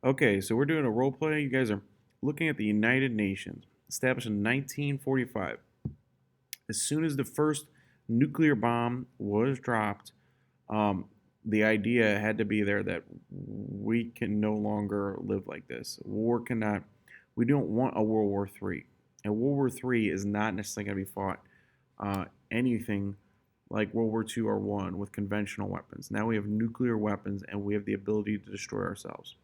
Okay, so we're doing a role play. You guys are looking at the United Nations, established in 1945. As soon as the first nuclear bomb was dropped, um, the idea had to be there that we can no longer live like this. War cannot, we don't want a World War III. And World War III is not necessarily going to be fought anything like World War II or one with conventional weapons. Now we have nuclear weapons and we have the ability to destroy ourselves.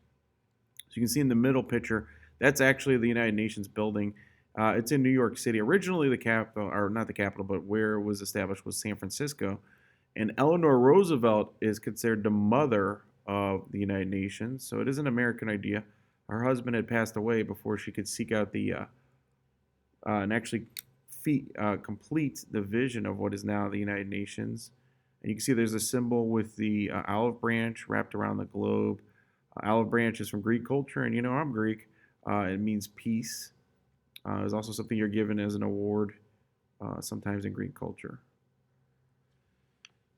So you can see in the middle picture, that's actually the United Nations building. It's in New York City. Originally, the capital, or not the capital, but where it was established was San Francisco. And Eleanor Roosevelt is considered the mother of the United Nations. So it is an American idea. Her husband had passed away before she could seek out and actually complete the vision of what is now the United Nations. And you can see there's a symbol with the olive branch wrapped around the globe. Olive branch is from Greek culture, and you know I'm Greek. It means peace. It's also something you're given as an award, sometimes in Greek culture.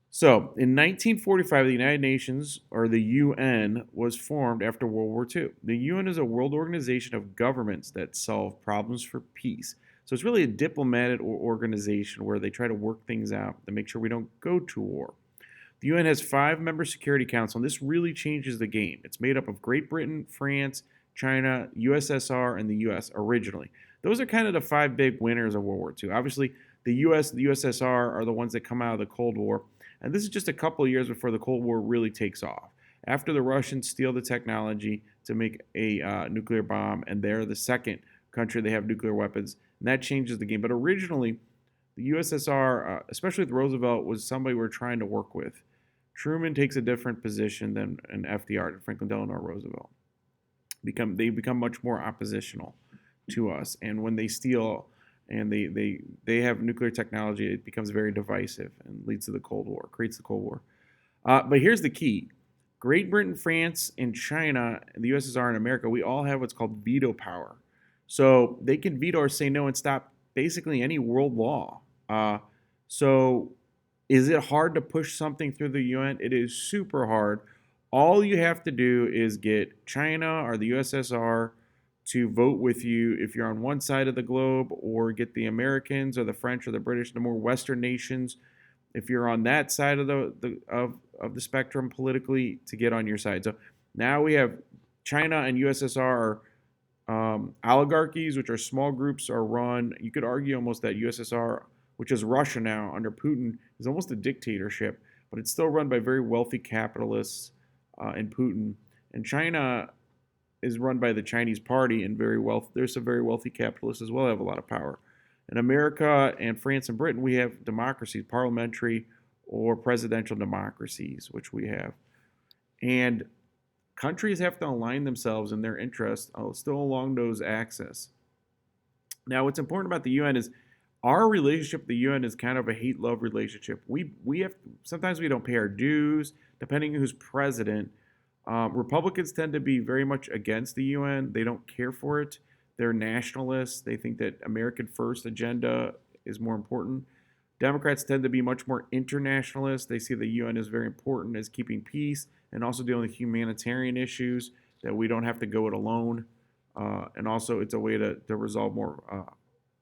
So, in 1945, the United Nations, or the UN, was formed after World War II. The UN is a world organization of governments that solve problems for peace. So, it's really a diplomatic organization where they try to work things out to make sure we don't go to war. The UN has 5 member Security Council, and this really changes the game. It's made up of Great Britain, France, China, USSR, and the US originally. Those are kind of the 5 big winners of World War II. Obviously, the US and the USSR are the ones that come out of the Cold War, and this is just a couple of years before the Cold War really takes off. After the Russians steal the technology to make a nuclear bomb, and they're the second country they have nuclear weapons, and that changes the game. But originally, the USSR, especially with Roosevelt, was somebody we're trying to work with. Truman takes a different position than an FDR, Franklin Delano Roosevelt. They become much more oppositional to us, and when they steal and they have nuclear technology, it becomes very divisive and leads to the Cold War, creates the Cold War. But here's the key: Great Britain, France, and China, the USSR, and America, we all have what's called veto power. So they can veto or say no and stop basically any world law. So is it hard to push something through the UN? It is super hard. All you have to do is get China or the USSR to vote with you if you're on one side of the globe, or get the Americans or the French or the British, the more Western nations, if you're on that side of the spectrum politically, to get on your side. So now we have China and USSR oligarchies, which are small groups, are run. You could argue almost that USSR, which is Russia now under Putin, is almost a dictatorship, but it's still run by very wealthy capitalists and Putin. And China is run by the Chinese party and there's some very wealthy capitalists as well that have a lot of power. In America and France and Britain, we have democracies, parliamentary or presidential democracies, which we have. And countries have to align themselves in their interests still along those axes. Now, what's important about the UN is our relationship with the UN is kind of a hate-love relationship. We have sometimes we don't pay our dues, depending on who's president. Republicans tend to be very much against the UN. They don't care for it. They're nationalists. They think that American first agenda is more important. Democrats tend to be much more internationalist. They see the UN as very important as keeping peace and also dealing with humanitarian issues, that we don't have to go it alone. And also, it's a way to resolve more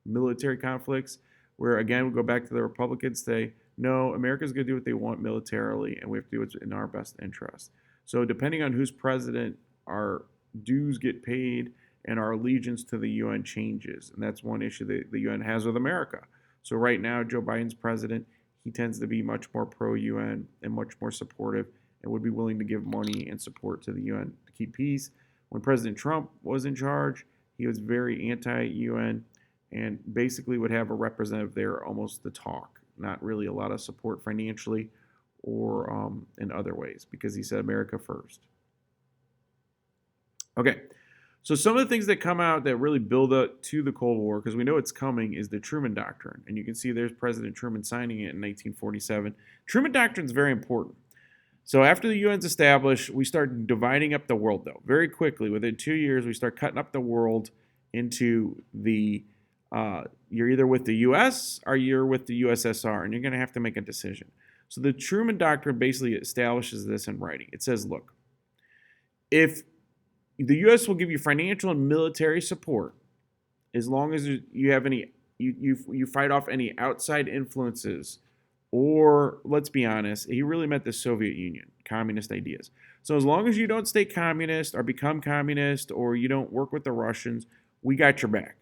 military conflicts, where, again, we go back to the Republicans, say, no, America's going to do what they want militarily, and we have to do what's in our best interest. So depending on who's president, our dues get paid and our allegiance to the UN changes. And that's one issue that the UN has with America. So right now, Joe Biden's president. He tends to be much more pro-UN and much more supportive, and would be willing to give money and support to the UN to keep peace. When President Trump was in charge, he was very anti-UN and basically would have a representative there almost to talk, not really a lot of support financially or in other ways, because he said America first. Okay, so some of the things that come out that really build up to the Cold War, because we know it's coming, is the Truman Doctrine. And you can see there's President Truman signing it in 1947. Truman Doctrine is very important. So after the UN's established, we start dividing up the world, though. Very quickly, within 2 years, we start cutting up the world into you're either with the US or you're with the USSR, and you're going to have to make a decision. So the Truman Doctrine basically establishes this in writing. It says, look, if The U.S. will give you financial and military support as long as you have any you fight off any outside influences, or let's be honest, he really meant the Soviet Union, communist ideas. So as long as you don't stay communist or become communist or you don't work with the Russians, we got your back.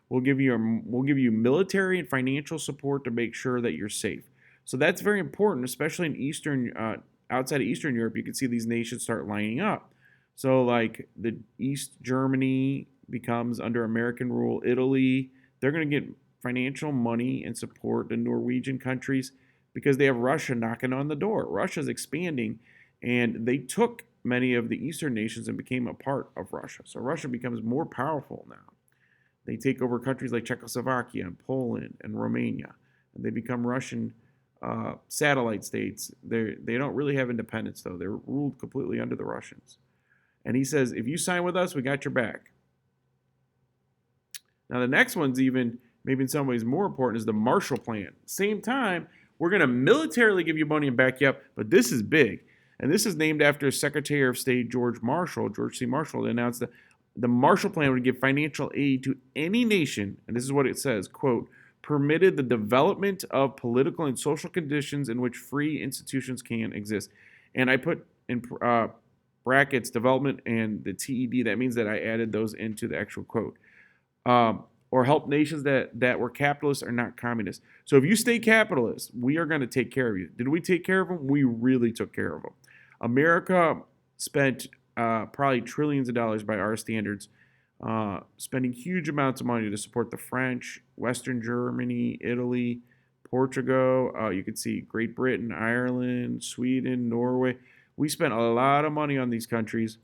We'll give you military and financial support to make sure that you're safe. So that's very important, especially in outside of Eastern Europe. You can see these nations start lining up. So like the East Germany becomes under American rule. Italy, they're going to get financial money and support. The Norwegian countries, because they have Russia knocking on the door. Russia's expanding, and they took many of the Eastern nations and became a part of Russia. So Russia becomes more powerful now. They take over countries like Czechoslovakia and Poland and Romania, and they become Russian satellite states. They don't really have independence, though. They're ruled completely under the Russians. And he says, if you sign with us, we got your back. Now, the next one's even, maybe in some ways more important, is the Marshall Plan. Same time, we're going to militarily give you money and back you up, but this is big. And this is named after Secretary of State George C. Marshall, that announced that the Marshall Plan would give financial aid to any nation, and this is what it says, quote, permitted the development of political and social conditions in which free institutions can exist. And I put in brackets development and the TED. That means that I added those into the actual quote. Or help nations that were capitalist or not communist. So if you stay capitalist, we are going to take care of you. Did we take care of them? We really took care of them. America spent probably trillions of dollars by our standards, spending huge amounts of money to support the French, Western Germany, Italy, Portugal. You could see Great Britain, Ireland, Sweden, Norway. We spent a lot of money on these countries,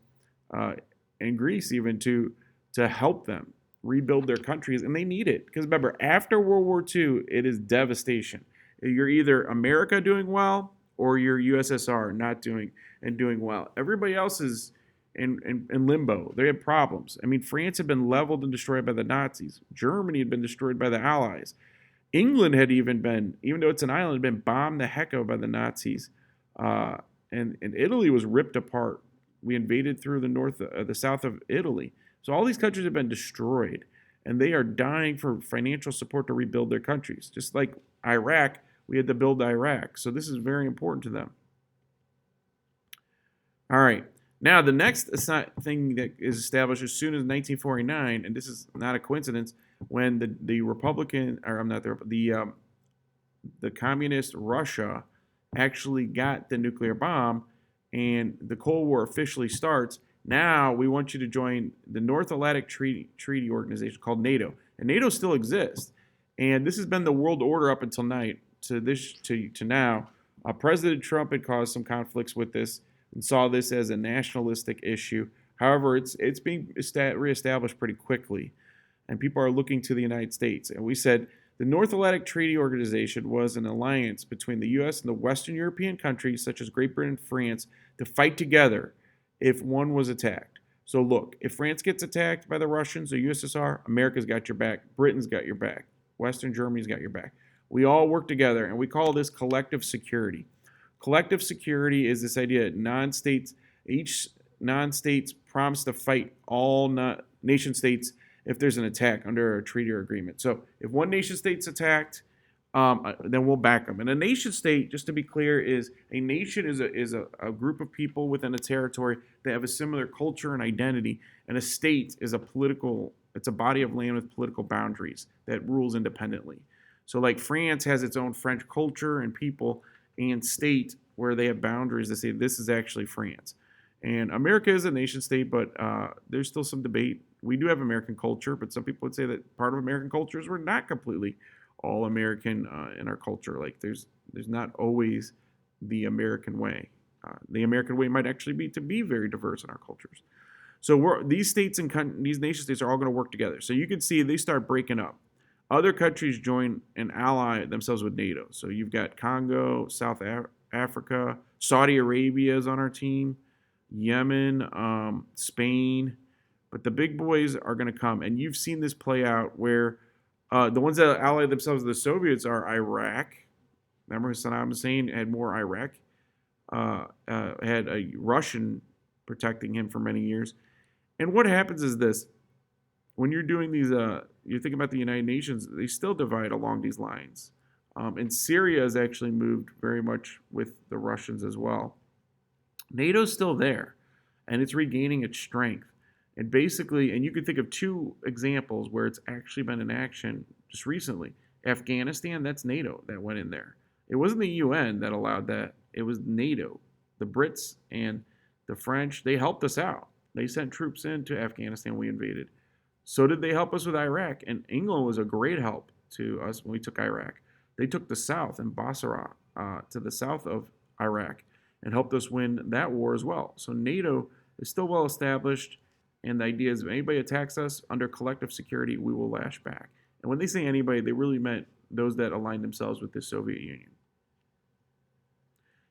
and Greece even, to help them rebuild their countries, and they need it. Because remember, after World War II, it is devastation. You're either America doing well or you're USSR not doing well. Everybody else is in limbo. They have problems. I mean, France had been leveled and destroyed by the Nazis. Germany had been destroyed by the Allies. England had even though it's an island, been bombed the heck out by the Nazis. And Italy was ripped apart. We invaded through the south of Italy. So all these countries have been destroyed, and they are dying for financial support to rebuild their countries. Just like Iraq, we had to build Iraq. So this is very important to them. All right. Now, the next thing that is established as soon as 1949, and this is not a coincidence, when the Republican, or I'm not the communist Russia actually got the nuclear bomb, and the Cold War officially starts. Now we want you to join the North Atlantic Treaty Organization called NATO, and NATO still exists. And this has been the world order up until now. President Trump had caused some conflicts with this and saw this as a nationalistic issue. However, it's being reestablished pretty quickly, and people are looking to the United States. And we said the North Atlantic Treaty Organization was an alliance between the U.S. and the Western European countries, such as Great Britain and France, to fight together if one was attacked. So look, if France gets attacked by the Russians or USSR, America's got your back, Britain's got your back, Western Germany's got your back. We all work together, and we call this collective security. Collective security is this idea that each non-states promise to fight all nation states if there's an attack under a treaty or agreement. So if one nation state's attacked, then we'll back them. And a nation state, just to be clear, is a nation is a group of people within a territory that have a similar culture and identity. And a state is it's a body of land with political boundaries that rules independently. So like France has its own French culture and people and state where they have boundaries that say this is actually France. And America is a nation state, but there's still some debate. We do have American culture, but some people would say that part of American culture is we're not completely all American in our culture. Like there's not always the American way. The American way might actually be to be very diverse in our cultures. So these states and these nation states are all going to work together. So you can see they start breaking up. Other countries join and ally themselves with NATO. So you've got Congo, South Africa, Saudi Arabia is on our team, Yemen, Spain. But the big boys are going to come. And you've seen this play out where the ones that ally themselves with the Soviets are Iraq. Remember Saddam Hussein had more Iraq, had a Russian protecting him for many years. And what happens is this: when you're doing these, you think about the United Nations, they still divide along these lines. And Syria has actually moved very much with the Russians as well. NATO's still there, and it's regaining its strength. And basically, and you can think of two examples where it's actually been in action just recently. Afghanistan, that's NATO that went in there. It wasn't the UN that allowed that, it was NATO. The Brits and the French, they helped us out. They sent troops into Afghanistan when we invaded. So did they help us with Iraq, and England was a great help to us when we took Iraq. They took the south and Basra to the south of Iraq and helped us win that war as well. So NATO is still well established, and the idea is if anybody attacks us under collective security, we will lash back. And when they say anybody, they really meant those that aligned themselves with the Soviet Union.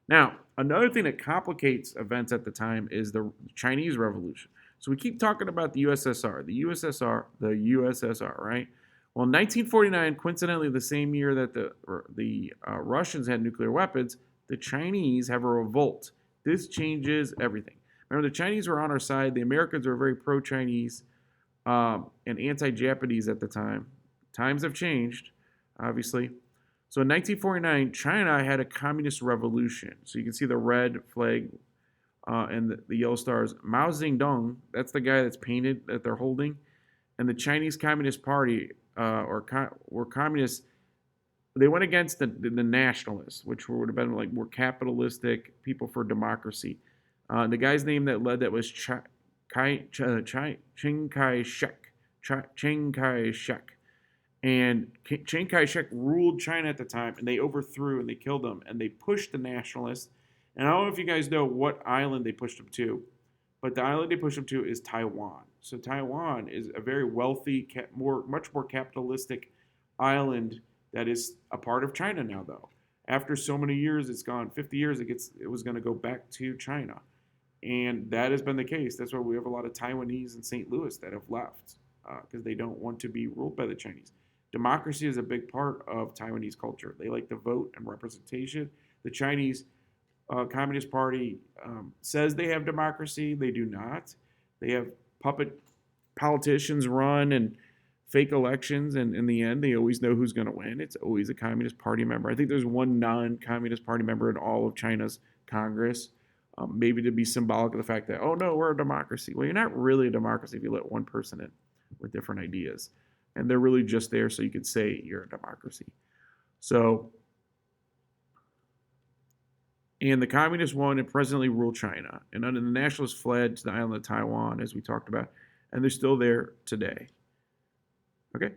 Now, another thing that complicates events at the time is the Chinese Revolution. So we keep talking about the USSR, the USSR, right? Well, in 1949, coincidentally the same year that the Russians had nuclear weapons, the Chinese have a revolt. This changes everything. Remember, the Chinese were on our side. The Americans were very pro-Chinese and anti-Japanese at the time. Times have changed, obviously. So in 1949, China had a communist revolution. So you can see the red flag and the yellow stars. Mao Zedong, that's the guy that's painted that they're holding. And the Chinese Communist Party were communists. They went against the nationalists, which would have been like more capitalistic people for democracy. The guy's name that led that was Chiang Kai-shek. Chiang Kai-shek. And Chiang Kai-shek ruled China at the time, and they overthrew and they killed him, and they pushed the nationalists. And I don't know if you guys know what island they pushed them to, but the island they pushed them to is Taiwan. So Taiwan is a very wealthy, much more capitalistic island that is a part of China now, though. After so many years, it's gone 50 years, it was going to go back to China. And that has been the case. That's why we have a lot of Taiwanese in St. Louis that have left because they don't want to be ruled by the Chinese. Democracy is a big part of Taiwanese culture. They like to vote and representation. The Chinese Communist Party says they have democracy. They do not. They have puppet politicians run and fake elections, and in the end, they always know who's going to win. It's always a Communist Party member. I think there's one non-Communist Party member in all of China's Congress, maybe to be symbolic of the fact that, oh no, we're a democracy. Well, you're not really a democracy if you let one person in with different ideas. And they're really just there so you could say you're a democracy. So, and the communists won and presently rule China. And under the nationalists fled to the island of Taiwan, as we talked about, and they're still there today. Okay?